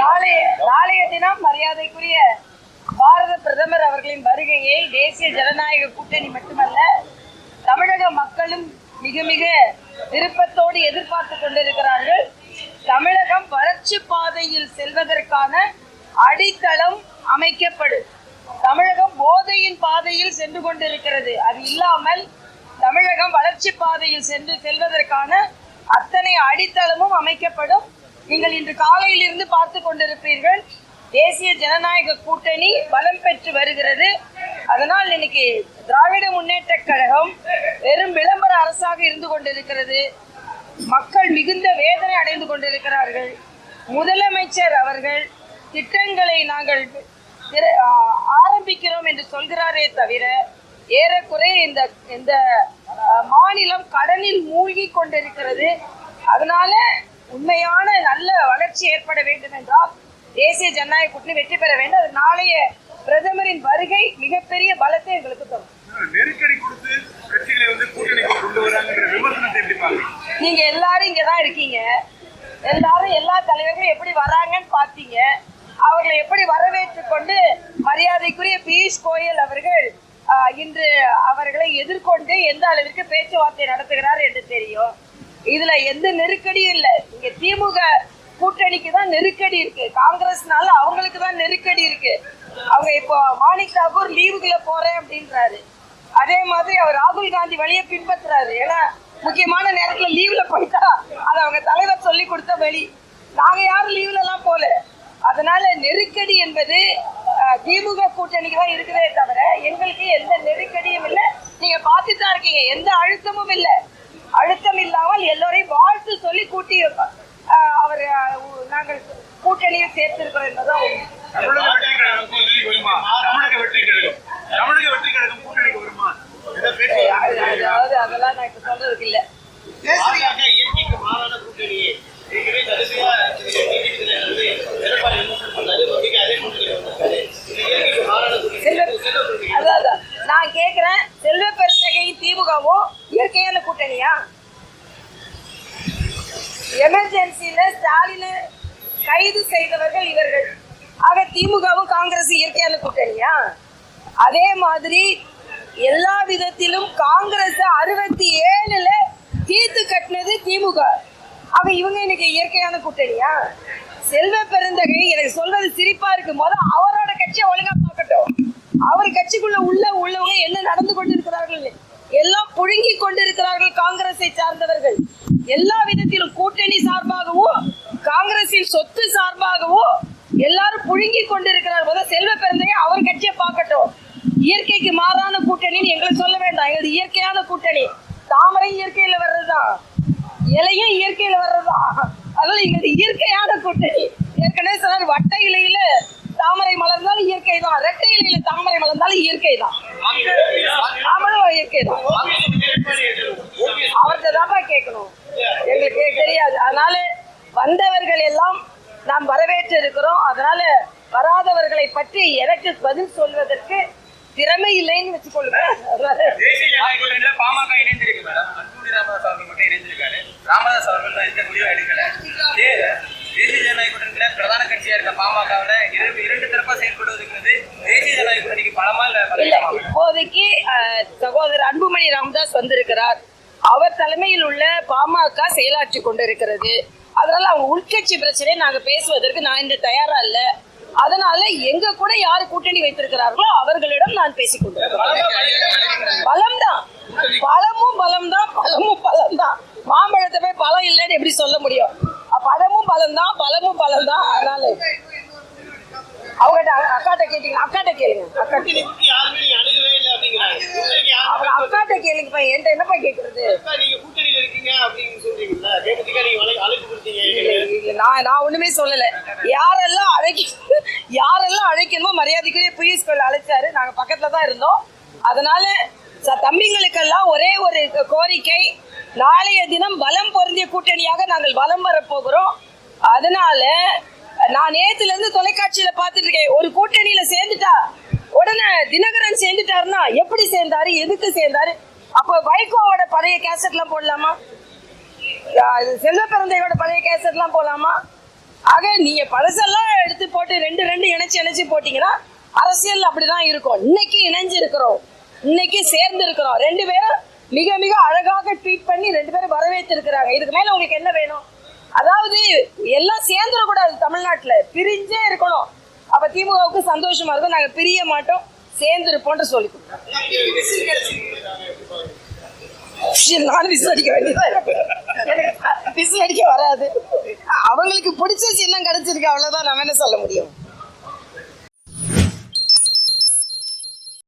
நாளைய தினம் மரியாதைக்குரிய பாரத பிரதமர் அவர்களின் வருகையை தேசிய ஜனநாயக கூட்டணி மட்டுமல்ல தமிழக மக்களும் மிக மிக விருப்பத்தோடு எதிர்பார்த்து கொண்டிருக்கிறார்கள். தமிழகம் வளர்ச்சி பாதையில் செல்வதற்கான அடித்தளம் அமைக்கப்படும். தமிழகம் போதையின் பாதையில் சென்று கொண்டிருக்கிறது. அது இல்லாமல் தமிழகம் வளர்ச்சி பாதையில் செல்வதற்கான அத்தனை அடித்தளமும் அமைக்கப்படும். நீங்கள் இன்று காலையில் இருந்து பார்த்து கொண்டிருப்பீர்கள். தேசிய ஜனநாயக கூட்டணி பலம் பெற்று வருகிறது. அதனால் இன்னைக்கு திராவிட முன்னேற்ற கழகம் வெறும் விளம்பர அரசாக இருந்து கொண்டிருக்கிறது. மக்கள் மிகுந்த வேதனை அடைந்து கொண்டிருக்கிறார்கள். முதலமைச்சர் அவர்கள் திட்டங்களை நாங்கள் ஆரம்பிக்கிறோம் என்று சொல்கிறாரே தவிர ஏறக்குறைய இந்த மாநிலம் கடனில் மூழ்கி கொண்டிருக்கிறது. அதனால உண்மையான நல்ல வளர்ச்சி ஏற்பட வேண்டும் என்றால் தேசிய ஜனநாயக கூட்டணி வெற்றி பெற வேண்டும். அது நாளைய பிரதமரின் வருகை மிகப்பெரிய பலத்தை எங்களுக்கு தரும். நெருக்கடி கொடுத்து கட்சிகளை கூட்டணிக்கு கொண்டு வராங்கன்ற விமர்சனத்தை எப்படி பாருங்க? நீங்க எல்லாரும் இங்கதான் இருக்கீங்க. எல்லாரும் எல்லா தலைவர்களும் எப்படி வராங்கன்னு பாத்தீங்க. அவர்களை எப்படி வரவேற்றுக் கொண்டு மரியாதைக்குரிய பியூஷ் கோயல் அவர்கள் இன்று அவர்களை எதிர்கொண்டு எந்த அளவிற்கு பேச்சுவார்த்தை நடத்துகிறார் என்று தெரியும். இதுல எந்த நெருக்கடியும் இல்லை. இங்க திமுக கூட்டணிக்கு தான் நெருக்கடி இருக்கு. காங்கிரஸ்னால அவங்களுக்கு தான் நெருக்கடி இருக்கு. அவங்க இப்போ மாணிக் தாக்கூர் லீவுக்குள்ள போறேன் அப்படின்றாரு. அதே மாதிரி அவர் ராகுல் காந்தி வழியை பின்பற்றுறாரு. ஏன்னா முக்கியமான நேரத்துல லீவ்ல போயிட்டா அது அவங்க தலைவர் சொல்லி கொடுத்த வழி. நாங்க யாரும் லீவ்ல எல்லாம் போல. அதனால நெருக்கடி என்பது திமுக கூட்டணிக்கு தான் இருக்குதே தவிர எங்களுக்கு எந்த நெருக்கடியும் இல்லை. நீங்க பார்த்துட்டு தான் இருக்கீங்க. எந்த அழுத்தமும் இல்லை. அழுத்தம் இல்லாமல் எல்லோரையும் வாழ்த்து சொல்லி கூட்டி அவர் நாங்கள் கூட்டணியை சேர்த்திருக்கிறோம் என்பதுதான். அதாவது அதெல்லாம் நான் இப்ப சொல்றதுக்கு இல்லை. அதான் நான் கேக்குறேன், செல்வ பெருந்தகையும் திமுகவும் இயற்கையான கூட்டணியா? எமர்ஜென்சியில ஸ்டாலின கைது செய்தவர்கள் இவர்கள். ஆக திமுகவும் காங்கிரஸ் இயற்கையான கூட்டணியா? அதே மாதிரி எல்லா விதத்திலும் காங்கிரஸ் 67ல தீர்த்து கட்டினது திமுக. ஆக இவங்க இன்னைக்கு இயற்கையான கூட்டணியா? செல்வ பெருந்தகை எனக்கு சொல்றது சிரிப்பா இருக்கு. முதல்ல அவரோட கட்சியை ஒழுங்கா பார்க்கட்டும். அவர் கட்சிக்குள்ள உள்ளவங்க என்ன நடந்து கொண்டிருக்கிறார்கள் எல்லாம் புழுங்கி கொண்டிருக்கிறார்கள். காங்கிரஸை சார்ந்தவர்கள் எல்லா விதத்திலும் கூட்டணி சார்பாகவும் காங்கிரசின் சொத்து சார்பாகவும் எல்லாரும் புழுங்கி கொண்டிருக்கிறார். முதல் செல்வ பெருந்தகை அவர் கட்சியை பார்க்கட்டும். இயற்கைக்கு மாறான கூட்டணின்னு எங்களுக்கு சொல்ல வேண்டாம். எங்களுக்கு இயற்கையான கூட்டணி. தாமரை இயற்கையில வர்றதுதான், இலையும் இயற்கையில வர்றதுதான். அதனால எங்களுக்கு இயற்கையான கூட்டணி. ஏற்கனவே சிலர் வட்ட இலையில தாமரை மலர்ந்தாலும் இயற்கை தான், ரெட்டை இலையில தாமரை மலர்ந்தாலும் இயற்கை தான். தாமரை இயற்கை தான். அவர்கிட்ட தான் கேட்கணும், எங்களுக்கு தெரியாது. அதனால வந்தவர்கள் எல்லாம் நாம் வரவேற்று இருக்கிறோம். அதனால வராதவர்களை பற்றி எனக்கு பதில் சொல்வதற்கு திறமை இல்லைன்னு வச்சுக்கொள்ளுங்க. பாமக இணைந்திருக்கு மேடம். அன்புமணி ராமதாஸ் அவர்கள் மட்டும் இணைந்திருக்காரு. ராமதாஸ் அவர்கள் தான் எந்த முடிவும் எடுக்கல. தேசிய ஜனநாயக கூட்டணியில பிரதான கட்சியா இருக்க பாமகவுல இரண்டு தரப்பா செயல்படுவதற்கு தேசிய ஜனநாயக கூட்டணிக்கு பலமா இல்ல? இப்போதைக்கு சகோதரர் அன்புமணி ராமதாஸ் வந்திருக்கிறார். அவர் தலைமையில் உள்ள பாமக செயலாற்றி கொண்டிருக்கிறது. அதனால அவங்க உள்கட்சி பிரச்சனையை நாங்க பேசுவதற்கு நான் இந்த தயாரா இல்ல. அதனால எங்க கூட யாரு கூட்டணி வைத்திருக்கிறார்களோ அவர்களிடம் நான் பேசிக் கொண்டிருக்கிறேன். பலம்தான், பலமும் பலம்தான், பலமும் பலம்தான். மாம்பழத்தை போய் பலம் இல்லைன்னு எப்படி சொல்ல முடியும்? பழமும் பலம்தான், பலமும் பலம்தான். அதனால அவங்ககிட்ட அக்காட்ட கேட்டீங்க, அக்காட்ட கேளுங்க. அக்காட்ட கேளுங்கப்பா. என்கிட்ட என்னப்பா கேட்கறது? நான் ஒண்ணுமே சொல்லல. யாரெல்லாம் அழைக்கணுமோ மரியாதைக்குரிய பியூஷ் கோயல் அழைச்சாரு. நாங்க பக்கத்துல தான் இருந்தோம். அதனால தம்பிங்களுக்கெல்லாம் ஒரே ஒரு கோரிக்கை, நாளைய தினம் பலம் பொருந்திய கூட்டணியாக நாங்கள் பலம் வர போகிறோம். அதனால நான் நேத்துல இருந்து தொலைக்காட்சியில பாத்துட்டு இருக்கேன். ஒரு கூட்டணியில சேர்ந்துட்டா உடனே தினகரன் சேர்ந்துட்டாருன்னா எப்படி சேர்ந்தாரு, எதுக்கு சேர்ந்தாரு? அப்ப வைகோவோட பழைய கேசட் எல்லாம் போடலாமா? செல்வ பெருந்தையோட பழைய கேசட் எல்லாம் போடலாமா? ஆக நீங்க பழசெல்லாம் எடுத்து போட்டு ரெண்டு இணைச்சு போட்டீங்கன்னா அரசியல் அப்படிதான் இருக்கும். இன்னைக்கு இணைஞ்சு இருக்கிறோம், இன்னைக்கு சேர்ந்து இருக்கிறோம். 2 பேரும் மிக மிக அழகாக ட்வீட் பண்ணி 2 பேரும் வரவேற்று இருக்கிறாங்க. இதுக்கு மேல உங்களுக்கு என்ன வேணும்? அதாவது எல்லாம் சேர்ந்துடக்கூடாது, தமிழ்நாட்டுல பிரிஞ்சே இருக்கணும். அப்ப திமுகவுக்கு சந்தோஷமா இருக்கும். நாங்க பிரிய மாட்டோம், சேர்ந்து இருப்போம்னு சொல்லி கொடுத்தோம். நான் விசில் அடிக்க வேண்டியதான், எனக்கு விசில் அடிக்க வராது. அவங்களுக்கு பிடிச்ச சின்னம் கிடைச்சிருக்கு, அவ்வளவுதான். நம்ம என்ன சொல்ல முடியும்?